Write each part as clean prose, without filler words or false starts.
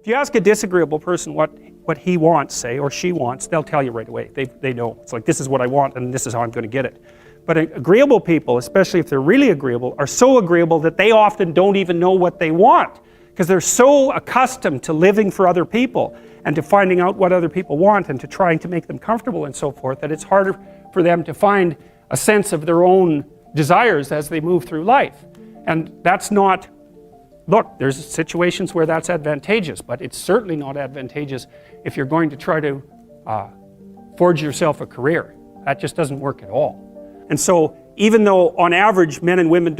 If you ask a disagreeable person what he wants, say, or she wants, they'll tell you right away. They know. It's like, this is what I want and this is how I'm going to get it. But agreeable people, especially if they're really agreeable, are so agreeable that they often don't even know what they want, because they're so accustomed to living for other people and to finding out what other people want and to trying to make them comfortable and so forth, that it's harder for them to find a sense of their own desires as they move through life. And that's not, look, there's situations where that's advantageous, but it's certainly not advantageous if you're going to try to forge yourself a career. That just doesn't work at all. And so even though on average men and women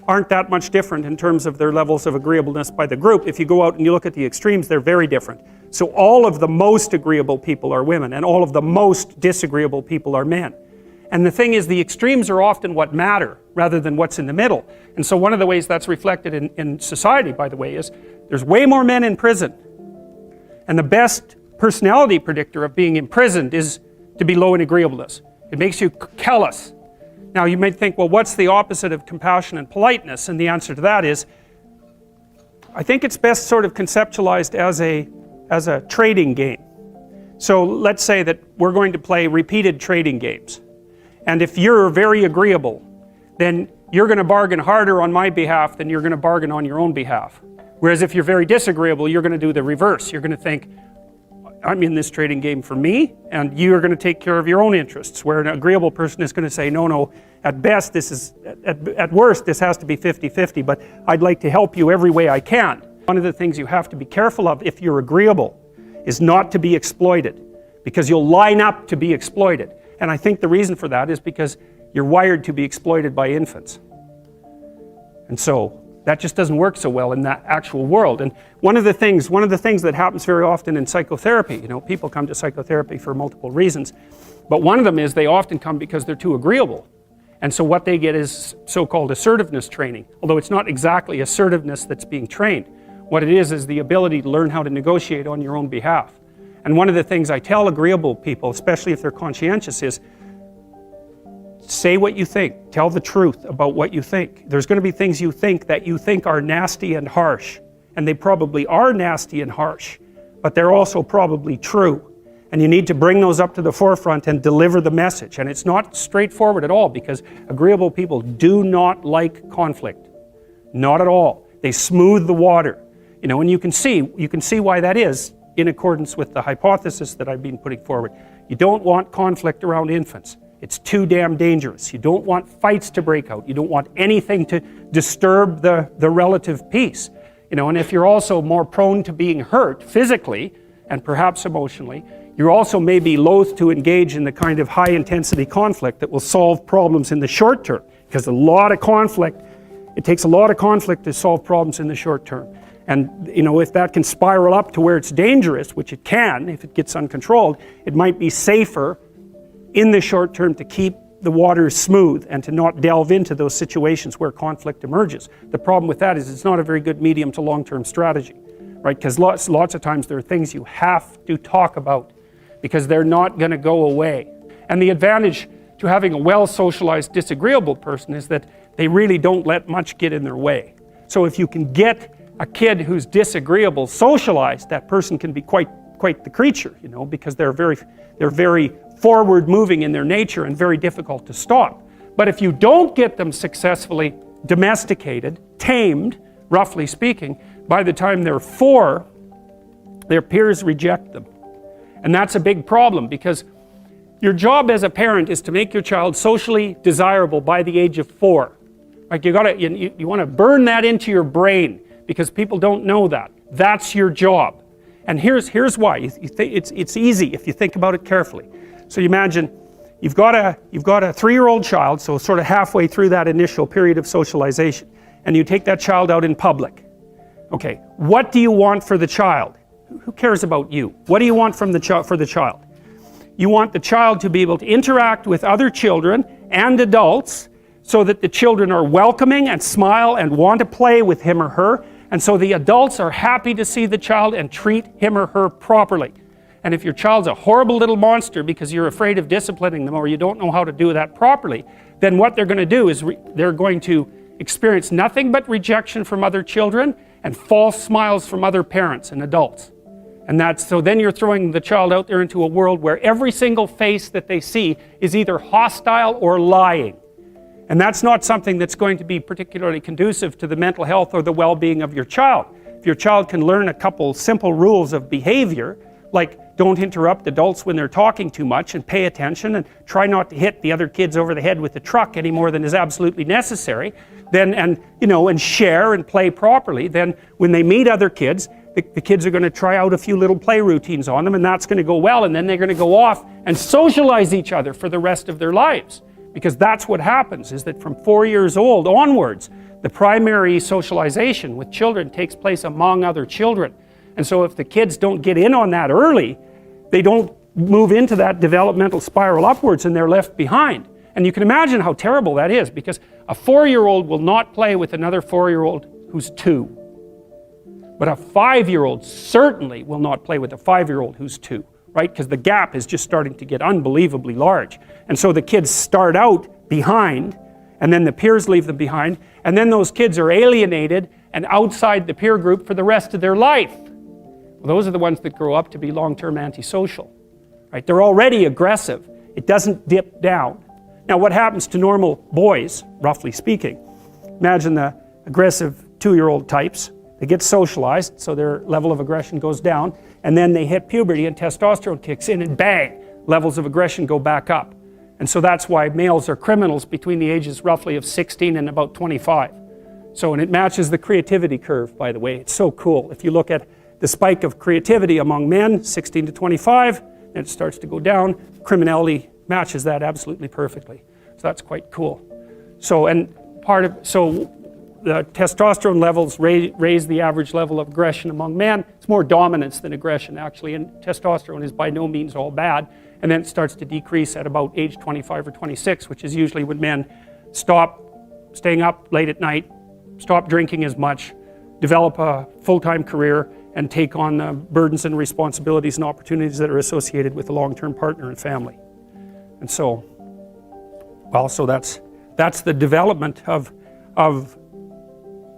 aren't that much different in terms of their levels of agreeableness by the group, if you go out and you look at the extremes, they're very different. So all of the most agreeable people are women, and all of the most disagreeable people are men. And the thing is, the extremes are often what matter rather than what's in the middle. And so one of the ways that's reflected in society, by the way, is there's way more men in prison. And the best personality predictor of being imprisoned is to be low in agreeableness. It makes you callous. Now you might think, well, what's the opposite of compassion and politeness? And the answer to that is, I think it's best sort of conceptualized as a trading game. So let's say that we're going to play repeated trading games. And if you're very agreeable, then you're going to bargain harder on my behalf than you're going to bargain on your own behalf. Whereas if you're very disagreeable, you're going to do the reverse. You're going to think, I'm in this trading game for me, and you're going to take care of your own interests. Where an agreeable person is going to say, no, at best this is, at worst this has to be 50-50, but I'd like to help you every way I can. One of the things you have to be careful of if you're agreeable is not to be exploited, because you'll line up to be exploited. And I think the reason for that is because you're wired to be exploited by infants. And so that just doesn't work so well in that actual world. And one of the things that happens very often in psychotherapy, people come to psychotherapy for multiple reasons, but one of them is they often come because they're too agreeable. And so what they get is so-called assertiveness training, although it's not exactly assertiveness that's being trained. What it is the ability to learn how to negotiate on your own behalf. And one of the things I tell agreeable people, especially if they're conscientious, is say what you think. Tell the truth about what you think. There's going to be things you think that you think are nasty and harsh. And they probably are nasty and harsh, but they're also probably true. And you need to bring those up to the forefront and deliver the message. And it's not straightforward at all, because agreeable people do not like conflict. Not at all. They smooth the water. And you can see why that is in accordance with the hypothesis that I've been putting forward. You don't want conflict around infants. It's too damn dangerous. You don't want fights to break out. You don't want anything to disturb the relative peace. And if you're also more prone to being hurt physically and perhaps emotionally, you're also maybe loath to engage in the kind of high intensity conflict that will solve problems in the short term, because it takes a lot of conflict to solve problems in the short term. And if that can spiral up to where it's dangerous, which it can if it gets uncontrolled, it might be safer in the short term to keep the waters smooth and to not delve into those situations where conflict emerges. The problem with that is it's not a very good medium to long-term strategy, right? Because lots of times there are things you have to talk about because they're not going to go away. And the advantage to having a well-socialized disagreeable person is that they really don't let much get in their way. So if you can get a kid who's disagreeable socialized, that person can be quite the creature, because they're very forward moving in their nature and very difficult to stop. But if you don't get them successfully domesticated, tamed, roughly speaking, by the time they're 4, their peers reject them. And that's a big problem, because your job as a parent is to make your child socially desirable by the age of 4. Like you want to burn that into your brain, because people don't know that. That's your job. And here's why. It's easy if you think about it carefully. So you imagine you've got a 3-year-old child, so sort of halfway through that initial period of socialization, and you take that child out in public. Okay, what do you want for the child? Who cares about you? What do you want for the child? You want the child to be able to interact with other children and adults so that the children are welcoming and smile and want to play with him or her, and so the adults are happy to see the child and treat him or her properly. And if your child's a horrible little monster because you're afraid of disciplining them or you don't know how to do that properly, then what they're going to do is they're going to experience nothing but rejection from other children, and false smiles from other parents and adults. And so then you're throwing the child out there into a world where every single face that they see is either hostile or lying. And that's not something that's going to be particularly conducive to the mental health or the well-being of your child. If your child can learn a couple simple rules of behavior, like don't interrupt adults when they're talking too much, and pay attention, and try not to hit the other kids over the head with the truck any more than is absolutely necessary, then, and share and play properly, then when they meet other kids, the kids are going to try out a few little play routines on them, and that's going to go well, and then they're going to go off and socialize each other for the rest of their lives. Because that's what happens, is that from 4 years old onwards, the primary socialization with children takes place among other children. And so if the kids don't get in on that early, they don't move into that developmental spiral upwards, and they're left behind. And you can imagine how terrible that is, because a 4-year-old will not play with another 4-year-old who's 2. But a 5-year-old certainly will not play with a 5-year-old who's 2, right? Because the gap is just starting to get unbelievably large. And so the kids start out behind, and then the peers leave them behind, and then those kids are alienated and outside the peer group for the rest of their life. Well, those are the ones that grow up to be long-term antisocial, right? They're already aggressive. It doesn't dip down. Now, what happens to normal boys, roughly speaking? Imagine the aggressive 2-year-old types. They get socialized, so their level of aggression goes down, and then they hit puberty and testosterone kicks in, and bang, levels of aggression go back up. And so that's why males are criminals between the ages roughly of 16 and about 25. So, and it matches the creativity curve, by the way. It's so cool. If you look at the spike of creativity among men, 16 to 25, then it starts to go down. Criminality matches that absolutely perfectly. So that's quite cool. So, and so the testosterone levels raise the average level of aggression among men. It's more dominance than aggression, actually, and testosterone is by no means all bad. And then it starts to decrease at about age 25 or 26, which is usually when men stop staying up late at night, stop drinking as much, develop a full-time career, and take on the burdens and responsibilities and opportunities that are associated with a long-term partner and family. And so, well, so that's the development of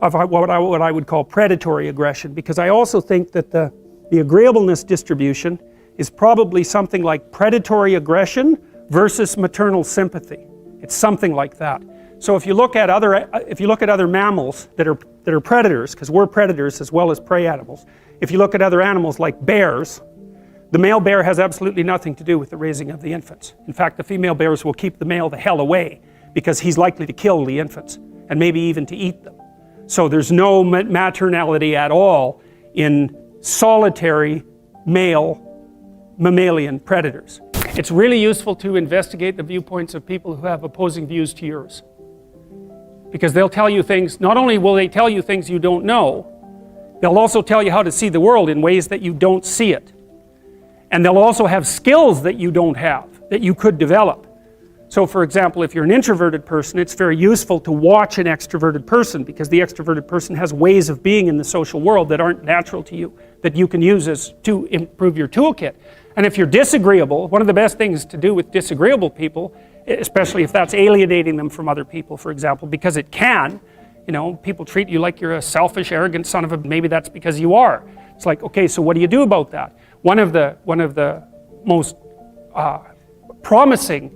what I would call predatory aggression, because I also think that the agreeableness distribution is probably something like predatory aggression versus maternal sympathy. It's something like that. So if you look at other mammals that are predators, because we're predators as well as prey animals, if you look at other animals like bears, the male bear has absolutely nothing to do with the raising of the infants. In fact, the female bears will keep the male the hell away, because he's likely to kill the infants and maybe even to eat them. So there's no maternality at all in solitary male mammalian predators. It's really useful to investigate the viewpoints of people who have opposing views to yours, because they'll tell you things. Not only will they tell you things you don't know, they'll also tell you how to see the world in ways that you don't see it. And they'll also have skills that you don't have, that you could develop. So for example, if you're an introverted person, it's very useful to watch an extroverted person, because the extroverted person has ways of being in the social world that aren't natural to you, that you can use to improve your toolkit. And if you're disagreeable, one of the best things to do with disagreeable people, especially if that's alienating them from other people, for example, because it can, people treat you like you're a selfish, arrogant son of a, maybe that's because you are. It's like, okay, so what do you do about that? One of the most promising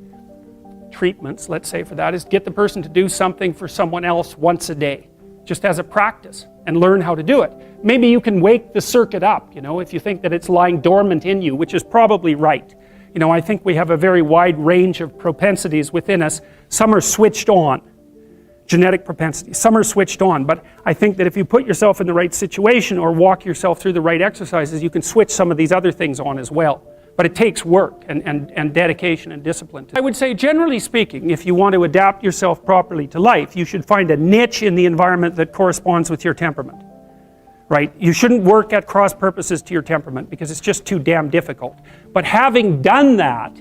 treatments, let's say, for that is get the person to do something for someone else once a day, just as a practice, and learn how to do it. Maybe you can wake the circuit up, if you think that it's lying dormant in you, which is probably right. I think we have a very wide range of propensities within us. Some are switched on, genetic propensities. Some are switched on, but I think that if you put yourself in the right situation or walk yourself through the right exercises, you can switch some of these other things on as well. But it takes work and dedication and discipline. I would say, generally speaking, if you want to adapt yourself properly to life, you should find a niche in the environment that corresponds with your temperament. Right? You shouldn't work at cross purposes to your temperament, because it's just too damn difficult. But having done that,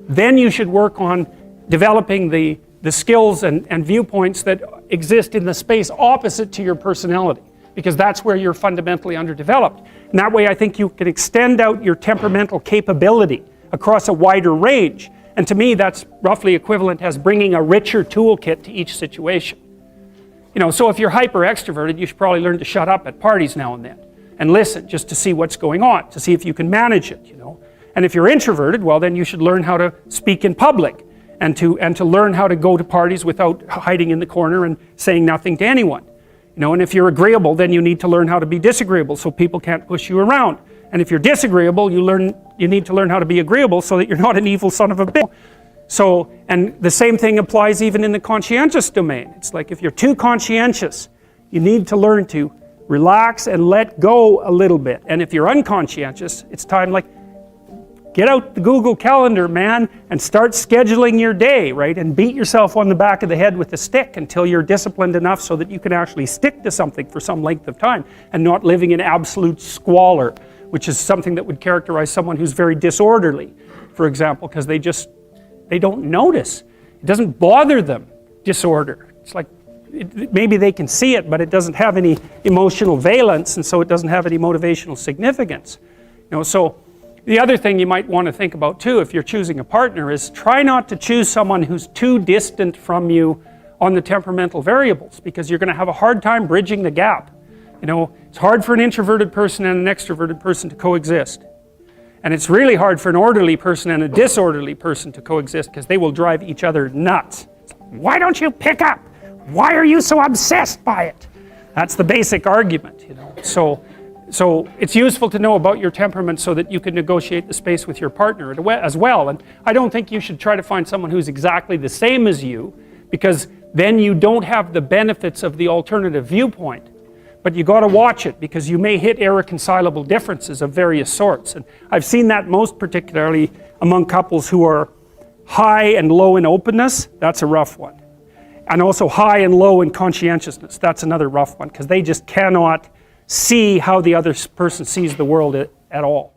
then you should work on developing the skills and viewpoints that exist in the space opposite to your personality, because that's where you're fundamentally underdeveloped. And that way I think you can extend out your temperamental capability across a wider range. And to me, that's roughly equivalent as bringing a richer toolkit to each situation. You know, so if you're hyper extroverted, you should probably learn to shut up at parties now and then and listen just to see what's going on, to see if you can manage it, you know. And if you're introverted, well, then you should learn how to speak in public and to learn how to go to parties without hiding in the corner and saying nothing to anyone. You know, and if you're agreeable, then you need to learn how to be disagreeable so people can't push you around. And if you're disagreeable, you need to learn how to be agreeable so that you're not an evil son of a bitch. So, and the same thing applies even in the conscientious domain. It's like if you're too conscientious, you need to learn to relax and let go a little bit. And if you're unconscientious, it's time like, get out the Google Calendar, man, and start scheduling your day, right? And beat yourself on the back of the head with a stick until you're disciplined enough so that you can actually stick to something for some length of time and not living in absolute squalor, which is something that would characterize someone who's very disorderly, for example, because they don't notice. It doesn't bother them, disorder. It's like, maybe they can see it, but it doesn't have any emotional valence, and so it doesn't have any motivational significance. You know, so the other thing you might want to think about too, if you're choosing a partner, is try not to choose someone who's too distant from you on the temperamental variables, because you're going to have a hard time bridging the gap. You know, it's hard for an introverted person and an extroverted person to coexist. And it's really hard for an orderly person and a disorderly person to coexist, because they will drive each other nuts. Why don't you pick up? Why are you so obsessed by it? That's the basic argument, you know. So it's useful to know about your temperament so that you can negotiate the space with your partner as well. And I don't think you should try to find someone who's exactly the same as you, because then you don't have the benefits of the alternative viewpoint. But you got to watch it, because you may hit irreconcilable differences of various sorts. And I've seen that most particularly among couples who are high and low in openness. That's a rough one. And also high and low in conscientiousness. That's another rough one, because they just cannot see how the other person sees the world at all.